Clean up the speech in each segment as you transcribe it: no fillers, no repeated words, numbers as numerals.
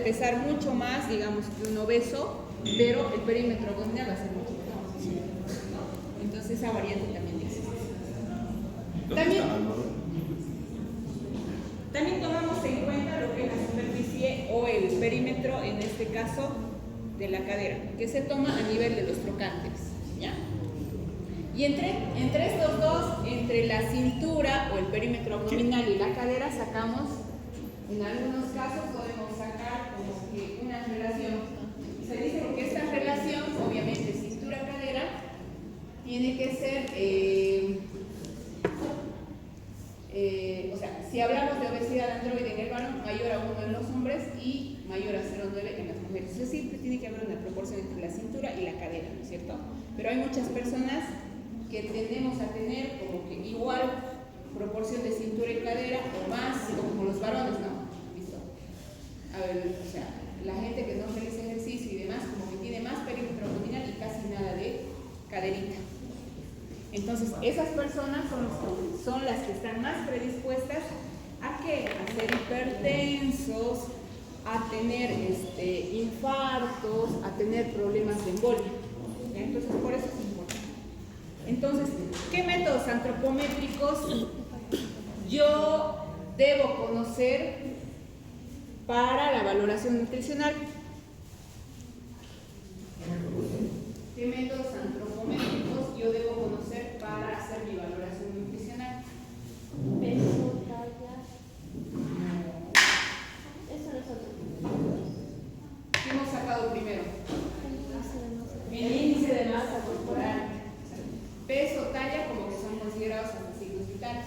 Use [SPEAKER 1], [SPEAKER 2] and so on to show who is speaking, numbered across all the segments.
[SPEAKER 1] pesar mucho más, digamos, que un obeso, pero el perímetro abdominal va a ser mucho menor. Entonces esa variante también existe. También tomamos en cuenta lo que es la superficie o el perímetro, en este caso, de la cadera, que se toma a nivel de los trocantes, ¿ya? Y entre estos dos, entre la cintura o el perímetro abdominal y la cadera, sacamos, en algunos casos podemos sacar como que una relación. Se dice que esta relación, obviamente cintura-cadera, tiene que ser, o sea, si hablamos de obesidad androide en el varón, mayor a 1 en los hombres y mayor a 0,9 en las mujeres. Eso siempre tiene que haber una proporción entre la cintura y la cadera, ¿no es cierto? Pero hay muchas personas que tendemos a tener como que igual proporción de cintura y cadera o más, como los varones, ¿no? ¿Listo? A ver, o sea, la gente que no realiza ejercicio y demás, como que tiene más perímetro abdominal y casi nada de caderita. Entonces, esas personas son las que están más predispuestas ¿a qué? A ser hipertensos, a tener infartos, a tener problemas de embolia. Entonces, por eso es importante. Entonces, ¿qué métodos antropométricos yo debo conocer para la valoración nutricional? ¿Qué métodos antropométricos yo debo conocer para hacer mi valoración nutricional?
[SPEAKER 2] Peso, talla. Eso no es otro.
[SPEAKER 1] ¿Qué hemos sacado primero?
[SPEAKER 2] El índice de masa corporal.
[SPEAKER 1] Peso, talla, como que son considerados hasta signos vitales.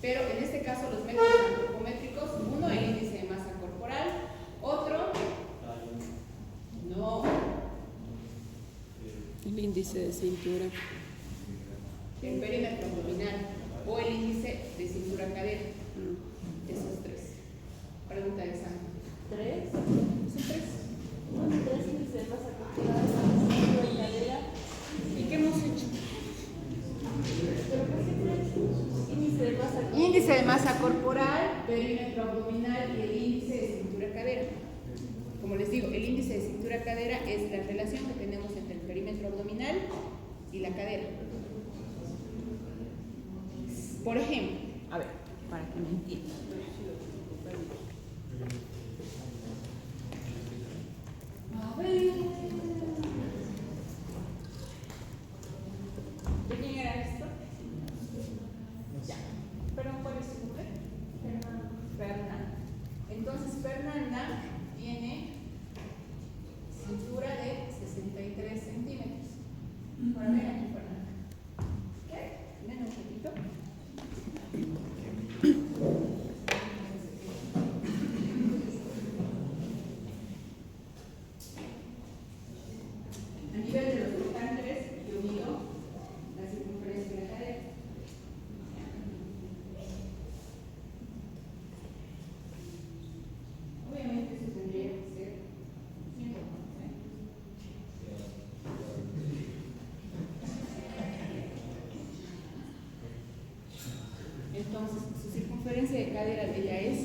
[SPEAKER 1] Pero en este caso los métodos antropométricos, uno el índice de masa corporal, otro no.
[SPEAKER 3] El índice de cintura.
[SPEAKER 1] El perímetro abdominal o el índice de cintura-cadera. Esos tres. Pregunta de examen.
[SPEAKER 2] ¿Tres?
[SPEAKER 1] Son tres.
[SPEAKER 2] Tres índices de masa corporal, cintura y cadera.
[SPEAKER 1] ¿Y qué hemos hecho?
[SPEAKER 2] ¿Pero por qué tres? Índice de masa corporal.
[SPEAKER 1] Índice de masa corporal, perímetro abdominal y el índice de cintura-cadera. Como les digo, el índice de cintura-cadera es la relación que tenemos entre el perímetro abdominal y la cadera. Por ejemplo, a ver, para que me entiendan. A ver. ¿De quién era esto? Ya. ¿Pero cuál es su nombre? Fernanda. Entonces, Fernanda tiene cintura de 63 centímetros. Ahora ven aquí, Fernanda. ¿Qué? Ven un poquito. A nivel de los trocantes, yo mido la circunferencia de la cadera. Obviamente eso tendría que ser 100, Entonces, su circunferencia de cadera de ella es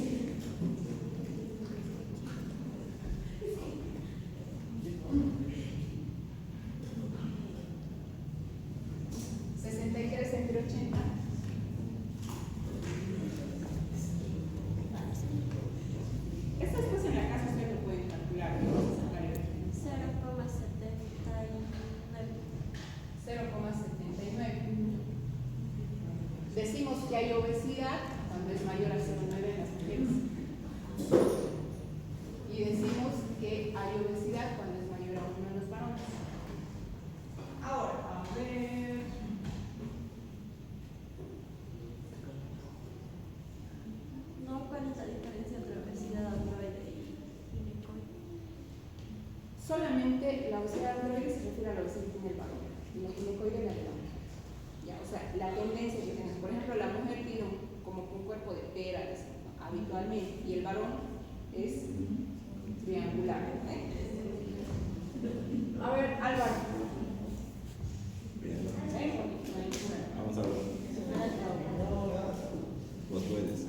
[SPEAKER 1] 63 entre 80. Estas cosas en la casa ustedes lo pueden calcular. Vamos a sacar el 0,79. Decimos que hay obesidad cuando es mayor a 0,9 en las mujeres. Y decimos que hay obesidad cuando es mayor a 1 en los varones. Ahora, a ver.
[SPEAKER 2] No, ¿cuál es la diferencia entre obesidad androide y ginecoide?
[SPEAKER 1] Solamente la obesidad androide se refiere a la obesidad que tiene el varón. Y la ginecoide la de la mujer. Ya, o sea, la tendencia que tenemos. Por ejemplo, la mujer tiene como un cuerpo de pera, ¿no? Habitualmente, y el varón es triangular. A ver, Álvaro.
[SPEAKER 4] Vamos a ver. Vos puedes.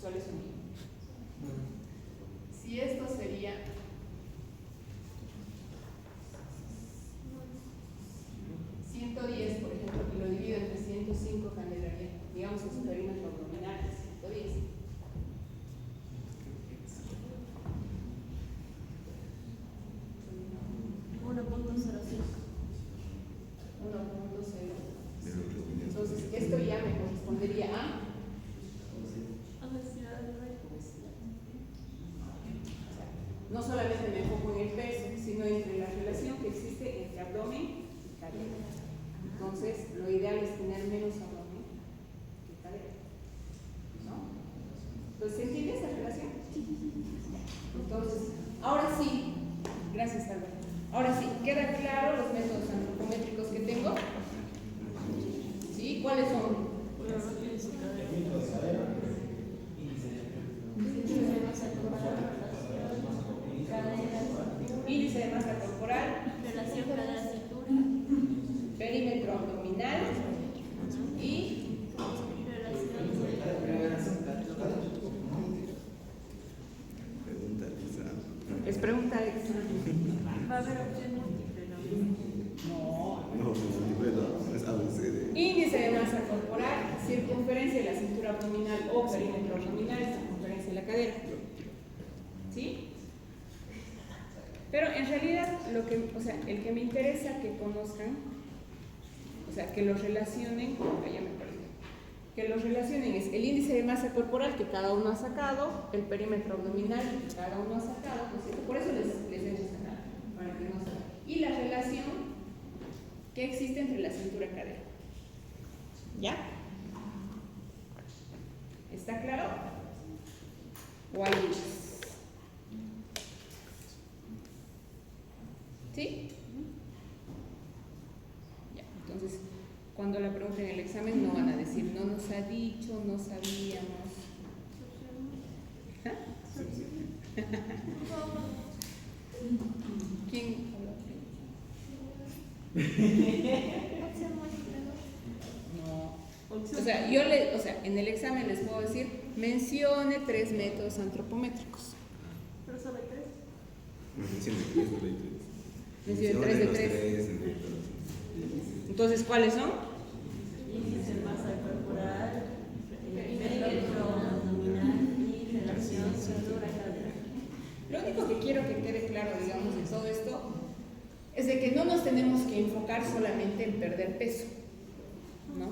[SPEAKER 1] mensuales o mínimo. Si esto sería 110, por ejemplo, y lo divido entre 105, candelaria, digamos que su perímetro abdominal es 110. Entonces, esto ya me correspondería a no solamente me enfoco en el peso, sino entre la relación que existe entre abdomen y cadera. Entonces, lo ideal es tener menos abdomen que cadera, ¿no? Entonces, ¿se entiende esa relación? Entonces, ahora sí, gracias Álvaro. Ahora sí, ¿queda claro los métodos antropométricos que tengo? ¿Sí? ¿Cuáles son? Índice de masa corporal,
[SPEAKER 2] Relación cadera-cintura,
[SPEAKER 1] perímetro abdominal y es pregunta de examen.
[SPEAKER 2] va a haber opción múltiple, ¿no?
[SPEAKER 4] No es ABCD.
[SPEAKER 1] Índice de masa corporal, circunferencia de la cintura abdominal o perímetro abdominal, circunferencia de la cadera. ¿Sí? Pero en realidad, el que me interesa que conozcan, que los relacionen, ya me perdí, que los relacionen es el índice de masa corporal que cada uno ha sacado, el perímetro abdominal que cada uno ha sacado, ¿no es cierto? Por eso les he hecho sacar, para que no salga. Y la relación que existe entre la cintura y cadera. ¿Ya? ¿Está claro? ¿O hay dudas? ¿Sí? Ya, entonces, cuando la pregunten en el examen no van a decir, no nos ha dicho, no sabíamos. ¿Ah? ¿Quién habló? No. En el examen les puedo decir, mencione 3 métodos antropométricos.
[SPEAKER 2] ¿Pero sabe 3?
[SPEAKER 4] Mencione 3 de 3.
[SPEAKER 1] Mencione 3 de 3. Entonces, ¿cuáles son?
[SPEAKER 2] Índice de masa corporal, perímetro abdominal y relación cintura-cadera.
[SPEAKER 1] Lo único que quiero que quede claro, digamos, de todo esto, es de que no nos tenemos que enfocar solamente en perder peso, ¿no?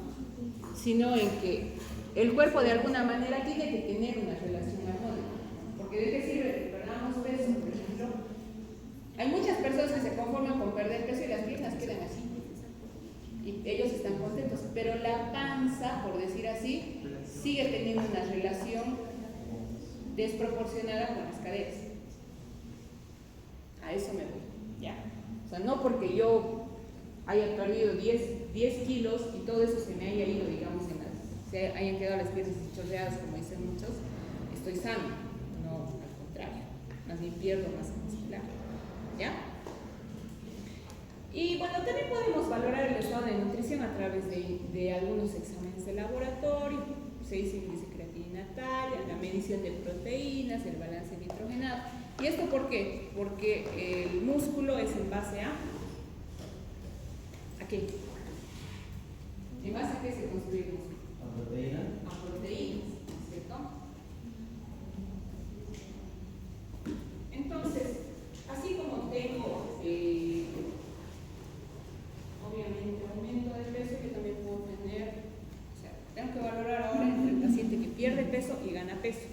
[SPEAKER 1] Sino en que el cuerpo de alguna manera tiene que tener una relación armónica. Porque ¿de qué sirve que perdamos peso, por ejemplo? Hay muchas personas que se conforman con perder peso y las piernas quedan así. Y ellos están contentos, pero la panza, por decir así, sigue teniendo una relación desproporcionada con las caderas. A eso me voy, ¿ya? O sea, no porque yo haya perdido 10 kilos y todo eso se me haya ido, digamos, se hayan quedado las piernas chorreadas, como dicen muchos, estoy sano. No, al contrario, más bien pierdo masa muscular, ¿ya? Y bueno, también podemos valorar el estado de nutrición a través de algunos exámenes de laboratorio. Se dice índice creatinina tal, la medición de proteínas, el balance nitrogenado. ¿Y esto por qué? Porque el músculo es en base ¿a qué? ¿En base a qué se construye el músculo?
[SPEAKER 3] ¿A proteína?
[SPEAKER 1] A proteínas, ¿cierto? Entonces, así como tengo obviamente aumento de peso, yo también puedo tener, tengo que valorar ahora entre el paciente que pierde peso y gana peso.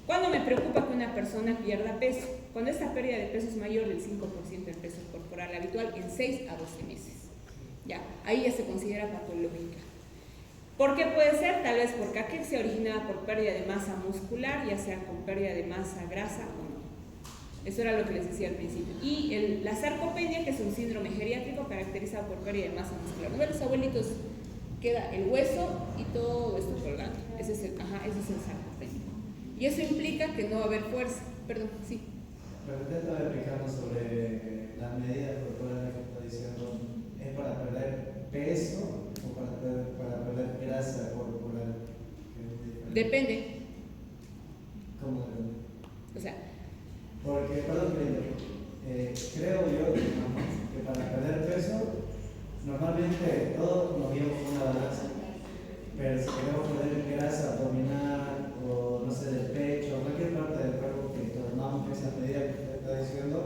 [SPEAKER 1] ¿Cuándo me preocupa que una persona pierda peso? Cuando esta pérdida de peso es mayor del 5% del peso corporal habitual en 6 a 12 meses. Ya, ahí ya se considera patológica. ¿Por qué puede ser? Tal vez porque aquí se originaba por pérdida de masa muscular, ya sea con pérdida de masa grasa o no. Eso era lo que les decía al principio. Y la sarcopenia, que es un síndrome geriátrico caracterizado por pérdida de masa muscular. ¿No ven los abuelitos? Queda el hueso y todo esto colgando. Ese es el sarcopenia. Y eso implica que no va a haber fuerza. Perdón, sí.
[SPEAKER 3] Pero usted estaba explicando sobre las medidas corporales que está diciendo. ¿Es para perder peso o para perder grasa corporal?
[SPEAKER 1] Depende.
[SPEAKER 3] ¿Cómo?
[SPEAKER 1] O sea,
[SPEAKER 3] Porque, perdón, creo yo, digamos, que para perder peso, normalmente todos nos guiamos con una balanza. Pero si queremos perder grasa abdominal o no sé, del pecho, cualquier parte del cuerpo que tomamos esa medida que usted está diciendo,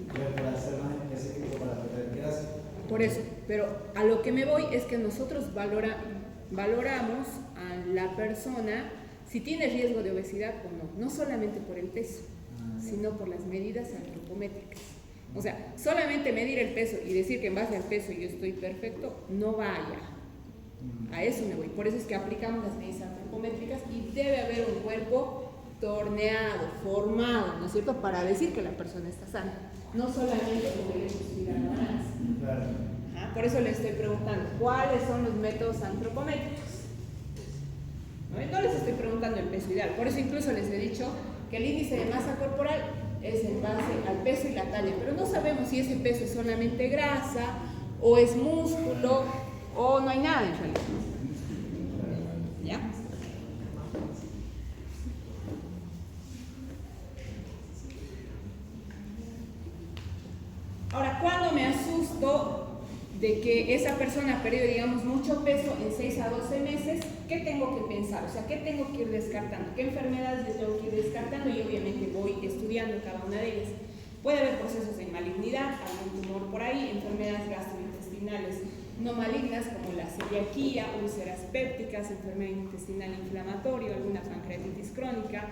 [SPEAKER 3] yo para ser más específico para perder grasa.
[SPEAKER 1] por eso, pero a lo que me voy es que nosotros valoramos a la persona si tiene riesgo de obesidad o no solamente por el peso, sino por las medidas antropométricas. O sea, solamente medir el peso y decir que en base al peso yo estoy perfecto, no va allá. A eso me voy. Por eso es que aplicamos las medidas antropométricas y debe haber un cuerpo torneado, formado, ¿no es cierto?, para decir que la persona está sana. No solamente como le subir a la balanza.
[SPEAKER 3] Claro.
[SPEAKER 1] Por eso le estoy preguntando, ¿cuáles son los métodos antropométricos? No les estoy preguntando el peso ideal. Por eso incluso les he dicho que el índice de masa corporal es en base al peso y la talla, pero no sabemos si ese peso es solamente grasa o es músculo o no hay nada en realidad. ¿Ya? Ahora, ¿cuándo me asusto de que esa persona ha perdido, digamos, mucho peso en 6 a 12 meses? ¿Qué tengo que pensar? O sea, ¿qué tengo que ir descartando? ¿Qué enfermedades yo tengo que ir descartando? Y obviamente voy estudiando cada una de ellas. Puede haber procesos de malignidad, algún tumor por ahí, enfermedades gastrointestinales no malignas como la celiaquía, úlceras pépticas, enfermedad intestinal inflamatoria, alguna pancreatitis crónica,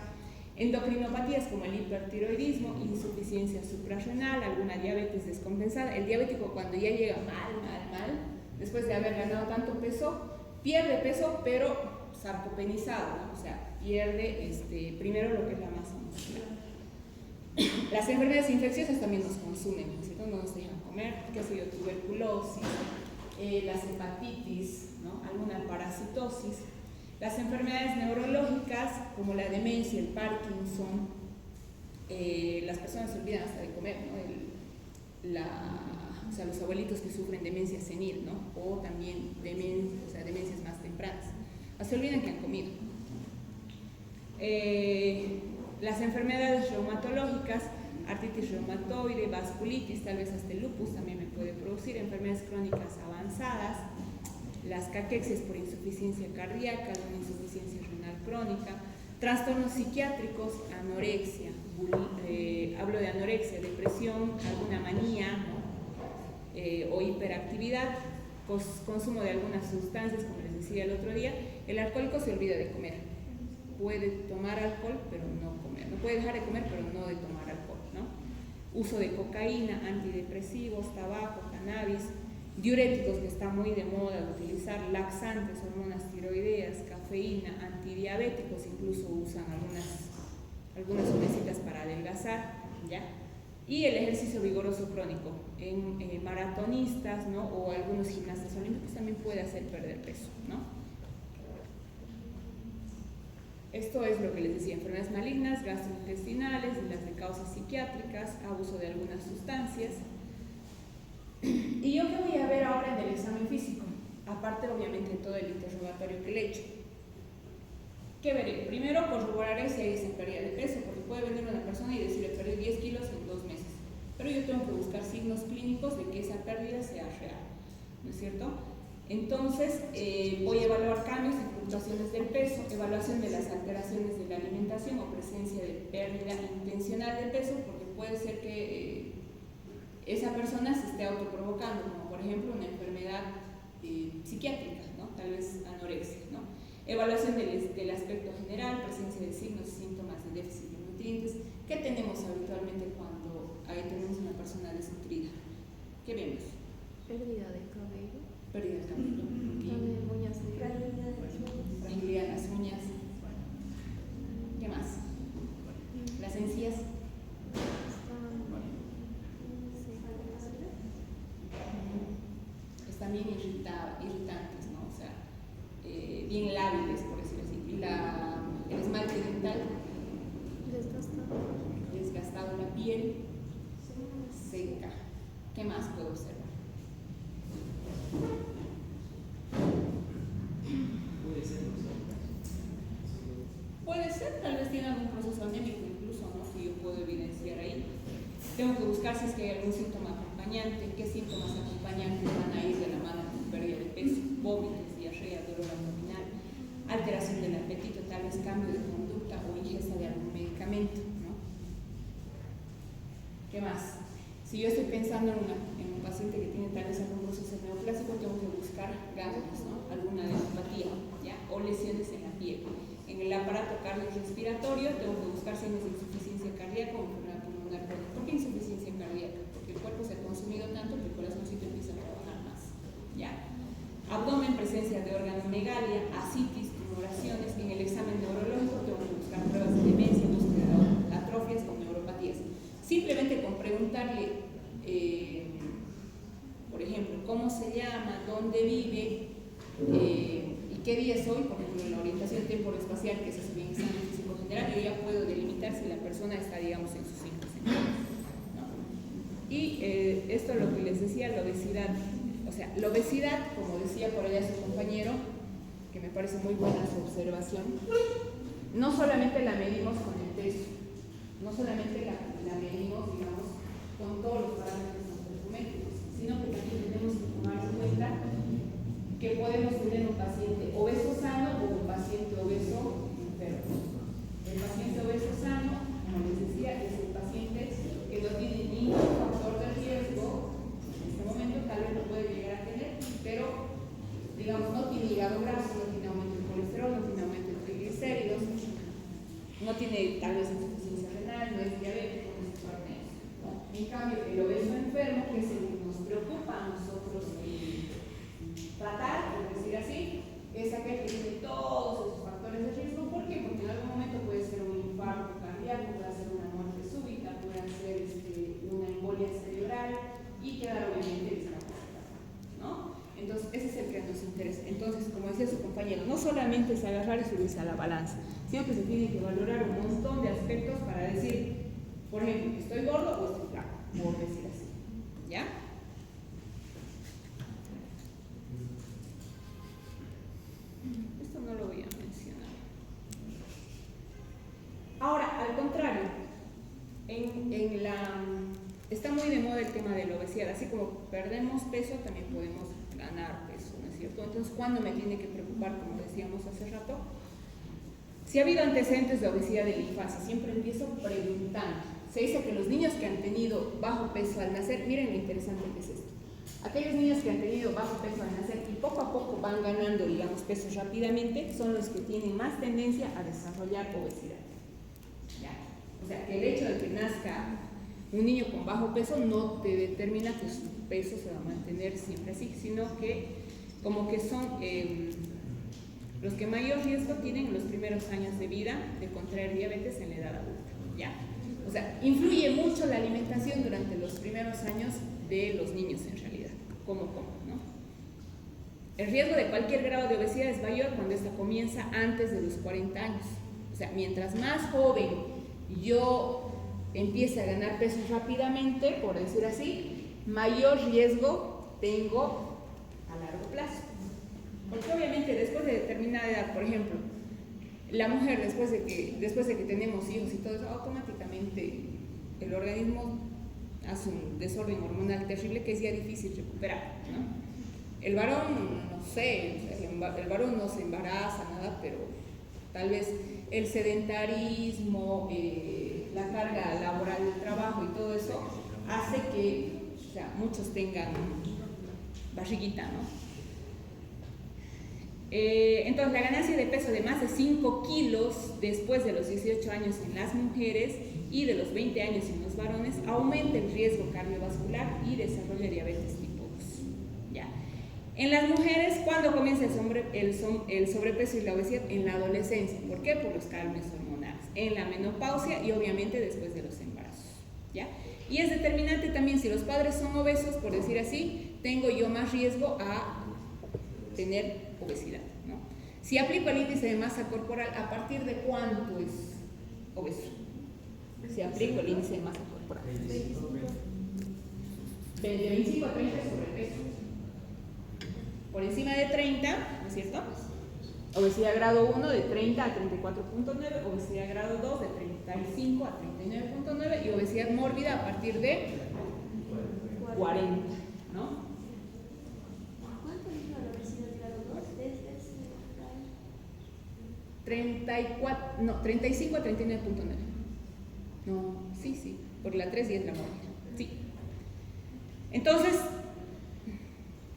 [SPEAKER 1] endocrinopatías como el hipertiroidismo, insuficiencia suprarrenal, alguna diabetes descompensada. El diabético cuando ya llega mal, después de haber ganado tanto peso, pierde peso pero sarcopenizado, ¿no? O sea, pierde primero lo que es la masa muscular. Las enfermedades infecciosas también nos consumen, ¿no? No nos dejan comer, qué sé yo, tuberculosis, las hepatitis, ¿no? Alguna parasitosis. Las enfermedades neurológicas como la demencia, el Parkinson, las personas se olvidan hasta de comer, ¿no? O sea, los abuelitos que sufren demencia senil, ¿no? O también demencias más tempranas. Se olvidan que han comido. Las enfermedades reumatológicas, artritis reumatoide, vasculitis, tal vez hasta el lupus también me puede producir, enfermedades crónicas avanzadas, las caquexias por insuficiencia cardíaca, una insuficiencia renal crónica, trastornos psiquiátricos, anorexia, hablo de anorexia, depresión, alguna manía, ¿no? O hiperactividad, consumo de algunas sustancias, como les decía el otro día. El alcohólico se olvida de comer, puede tomar alcohol pero no comer, no puede dejar de comer pero no de tomar alcohol, ¿no? Uso de cocaína, antidepresivos, tabaco, cannabis, diuréticos, que está muy de moda de utilizar, laxantes, hormonas tiroideas, cafeína, antidiabéticos, incluso usan algunas sustancias para adelgazar, ¿ya? Y el ejercicio vigoroso crónico en maratonistas, ¿no? O algunos gimnastas olímpicos también puede hacer perder peso, ¿no? Esto es lo que les decía: enfermedades malignas, gastrointestinales, las de causas psiquiátricas, abuso de algunas sustancias. ¿Y yo qué voy a ver ahora en el examen físico? Aparte, obviamente, de todo el interrogatorio que le he hecho. ¿Qué veré? Primero, corroboraré si hay esa pérdida de peso, porque puede venir una persona y decir, he perdido 10 kilos en 2 meses. Pero yo tengo que buscar signos clínicos de que esa pérdida sea real, ¿no es cierto? Entonces, voy a evaluar cambios y fluctuaciones del peso, evaluación de las alteraciones de la alimentación o presencia de pérdida intencional de peso, porque puede ser que esa persona se esté autoprovocando, como por ejemplo una enfermedad psiquiátrica, ¿no? Tal vez anorexia, ¿no? Evaluación del aspecto general, presencia de signos y síntomas de déficit de nutrientes. ¿Qué tenemos habitualmente cuando tenemos una persona desnutrida? ¿Qué vemos?
[SPEAKER 2] Pérdida de cabello.
[SPEAKER 1] Pérdida de cabello.
[SPEAKER 2] También uñas negras.
[SPEAKER 1] Fragilidad en las uñas. ¿Qué más? Las encías. Están bien irritantes, ¿no? O sea, bien lábiles, por decirlo así. Y el esmalte dental. Desgastado la piel. Seca. ¿Qué más puedo observar? Puede ser, tal vez tiene algún proceso anémico incluso, ¿no? Que yo puedo evidenciar ahí. Tengo que buscar si es que hay algún síntoma acompañante, qué síntomas acompañantes van a ir de la mano con pérdida de peso, vómitos, diarrea, dolor abdominal, alteración del apetito, tal vez cambio de conducta o ingesta de algún medicamento, ¿no? ¿Qué más? Si yo estoy pensando en un paciente que tiene tal vez algún proceso neoplásico, tengo que buscar ganglios, ¿no? Alguna neuropatía, ¿ya? O lesiones en la piel. En el aparato cardiorrespiratorio tengo que buscar signos de insuficiencia cardíaca o enfermedad pulmonar crónica. ¿Por qué insuficiencia cardíaca? Porque el cuerpo se ha consumido tanto que el corazoncito empieza a trabajar más, ¿ya? Abdomen, presencia de organomegalia, ascitis, tumoraciones. En el examen neurológico tengo que buscar pruebas de demencia, búsqueda de atrofias o neuropatías. Simplemente con preguntarle, por ejemplo, cómo se llama, dónde vive y qué día es hoy, por ejemplo, en la orientación temporoespacial, que se hace en examen físico general, yo ya puedo delimitar si la persona está, digamos, en sus 5 sentidos, ¿no? Y esto es lo que les decía, la obesidad. O sea, la obesidad, como decía por allá su compañero, que me parece muy buena su observación, no solamente la medimos con el peso, no solamente la medimos, digamos, con todos los parámetros antropométricos, sino que también tenemos que tomar en cuenta que podemos tener un paciente obeso sano o un paciente obeso enfermo. El paciente obeso sano, como les decía, es el paciente que no tiene ningún factor de riesgo. En este momento tal vez lo puede llegar a tener, pero digamos no tiene hígado graso, no tiene aumento de colesterol, no tiene aumento de triglicéridos, no tiene tal vez insuficiencia renal, no es diabético, no es hipertenso. En cambio, el obeso enfermo, que es el que nos preocupa a nosotros tratar, por decir así, es aquel que tiene todos esos factores de riesgo. ¿Por qué? Porque en algún momento puede ser un infarto cardíaco, puede ser una muerte súbita, puede ser una embolia cerebral y quedar obviamente discapacitado, ¿no? Entonces, ese es el que nos interesa. Entonces, como decía su compañero, no solamente es agarrar y subirse a la balanza, sino que se tiene que valorar un montón de aspectos para decir, por ejemplo, ¿estoy gordo o estoy flaco? Por decir así, ¿ya? Esto no lo voy a mencionar. Ahora, al contrario, está muy de moda el tema de la obesidad. Así como perdemos peso, también podemos ganar peso, ¿no es cierto? Entonces, ¿cuándo me tiene que preocupar, como decíamos hace rato? Si ha habido antecedentes de obesidad en la infancia, siempre empiezo preguntando. Se dice que los niños que han tenido bajo peso al nacer, miren lo interesante que es esto. Aquellos niños que han tenido bajo peso al nacer y poco a poco van ganando, digamos, peso rápidamente, son los que tienen más tendencia a desarrollar obesidad. ¿Ya? O sea, que el hecho de que nazca un niño con bajo peso no te determina que su peso se va a mantener siempre así, sino que como que son los que mayor riesgo tienen en los primeros años de vida de contraer diabetes en la edad adulta. ¿Ya? O sea, influye mucho la alimentación durante los primeros años de los niños en realidad. ¿Cómo, no? El riesgo de cualquier grado de obesidad es mayor cuando esta comienza antes de los 40 años. O sea, mientras más joven yo empiece a ganar peso rápidamente, por decir así, mayor riesgo tengo a largo plazo. Porque obviamente después de determinada edad, por ejemplo, la mujer después de que tenemos hijos y todo eso, automáticamente el organismo hace un desorden hormonal terrible que es ya difícil recuperar, ¿no? El varón, no sé, el varón no se embaraza, nada, pero tal vez el sedentarismo, la carga laboral del trabajo y todo eso hace que, o sea, muchos tengan barriguita, ¿no? Entonces, la ganancia de peso de más de 5 kilos después de los 18 años en las mujeres y de los 20 años en los varones aumenta el riesgo cardiovascular y desarrollo de diabetes tipo 2. ¿Ya? En las mujeres, ¿cuándo comienza el sobrepeso y la obesidad? En la adolescencia. ¿Por qué? Por los cambios hormonales. En la menopausia y obviamente después de los embarazos. ¿Ya? Y es determinante también, si los padres son obesos, por decir así, tengo yo más riesgo a tener obesidad, ¿no? Si aplico el índice de masa corporal, ¿a partir de cuánto es obeso? Si aplico el índice de masa corporal. De 25 a 30 es sobrepeso. Por encima de 30, ¿no es cierto? Obesidad grado 1 de 30 a 34.9, obesidad grado 2 de 35 a 39.9 y obesidad mórbida a partir de 40, ¿no?
[SPEAKER 2] ¿Cuánto dijo la obesidad grado 2? Desde
[SPEAKER 1] 35 a 39.9. No, sí, porque la 3 y es la mórbida. Sí. Entonces,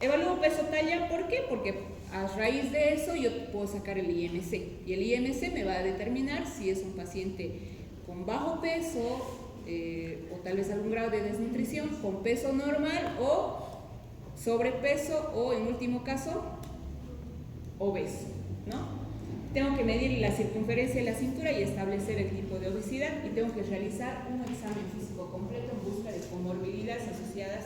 [SPEAKER 1] evalúo peso talla, ¿por qué? Porque a raíz de eso yo puedo sacar el IMC y el IMC me va a determinar si es un paciente con bajo peso o tal vez algún grado de desnutrición, con peso normal o sobrepeso o en último caso obeso, ¿no? Tengo que medir la circunferencia de la cintura y establecer el tipo de obesidad y tengo que realizar un examen físico completo en busca de comorbilidades asociadas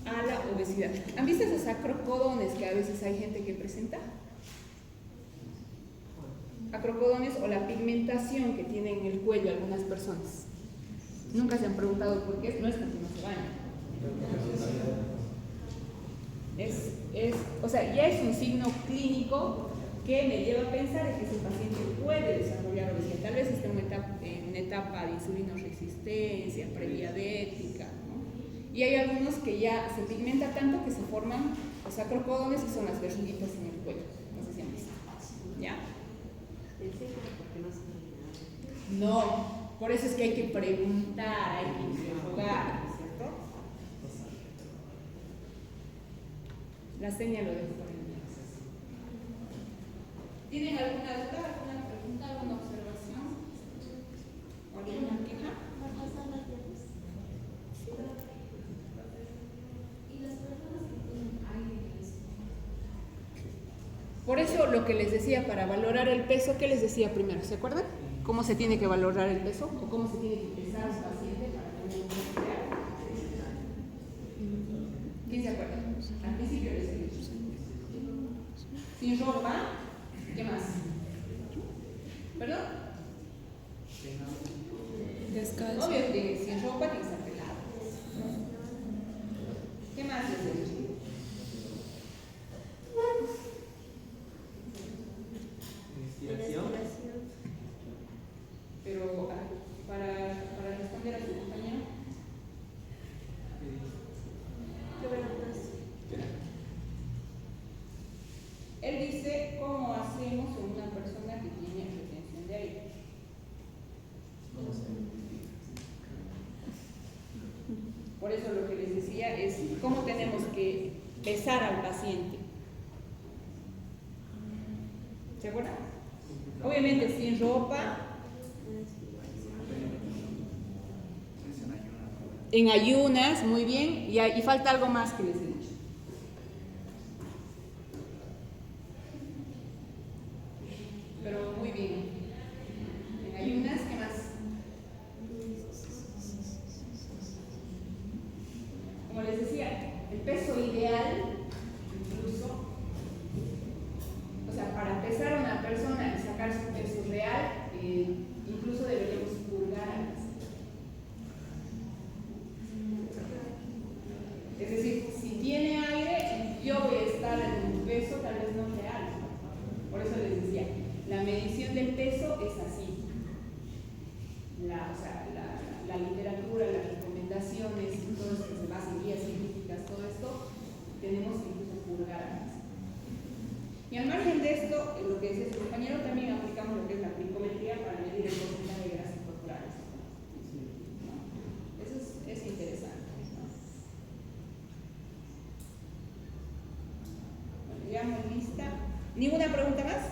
[SPEAKER 1] a la obesidad. ¿Han visto esos acrocodones que a veces hay gente que presenta? Acrocodones o la pigmentación que tienen en el cuello algunas personas. Nunca se han preguntado por qué, no es porque no se bañan. O sea, ya es un signo clínico que me lleva a pensar que ese paciente puede desarrollar obesidad. Tal vez esté en una etapa de insulinoresistencia, prediabética, ¿no? Y hay algunos que ya se pigmenta tanto que se forman los acrocodones y son las verruguitas en el cuello. No sé si han visto. ¿Ya? No, por eso es que hay que preguntar, hay que interrogar, ¿cierto? La señal lo dejo para el día. ¿Tienen alguna duda, alguna pregunta, alguna observación? ¿O alguna queja? Por eso lo que les decía para valorar el peso, ¿qué les decía primero? ¿Se acuerdan? ¿Cómo se tiene que valorar el peso? ¿O cómo se tiene que pesar al paciente para tener un peso real? ¿Quién se acuerda? Al principio les dije. Sin ropa, ¿qué más? ¿Perdón?
[SPEAKER 5] Descalzo.
[SPEAKER 1] Obvio que sin ropa tiene que estar pelado. ¿Qué más les dije? Pero para responder a su compañero. Él dice cómo hacemos en una persona que tiene retención de aire. Por eso lo que les decía es cómo tenemos que pesar al paciente. ¿Se acuerdan? Obviamente sin ropa, en ayunas, muy bien, y falta algo más que les he dicho. Pero muy bien. En ayunas, ¿qué más? Como les decía, el peso ideal, incluso, o sea, para pesar a una persona y sacar su peso real, incluso deberíamos purgar a las. Es decir, si tiene aire, yo voy a estar en un peso tal vez no real. Por eso les decía, la medición del peso es así. La literatura, las recomendaciones, todo esto que se basa en guías científicas, todo esto, tenemos que incluso purgar a las. Y al margen de esto, lo que decía su compañero, también aplicamos lo que es la glicometría para medir el porcentaje de grasas corporales. ¿No? Eso es interesante. ¿No? Bueno, ya muy lista. ¿Ninguna pregunta más?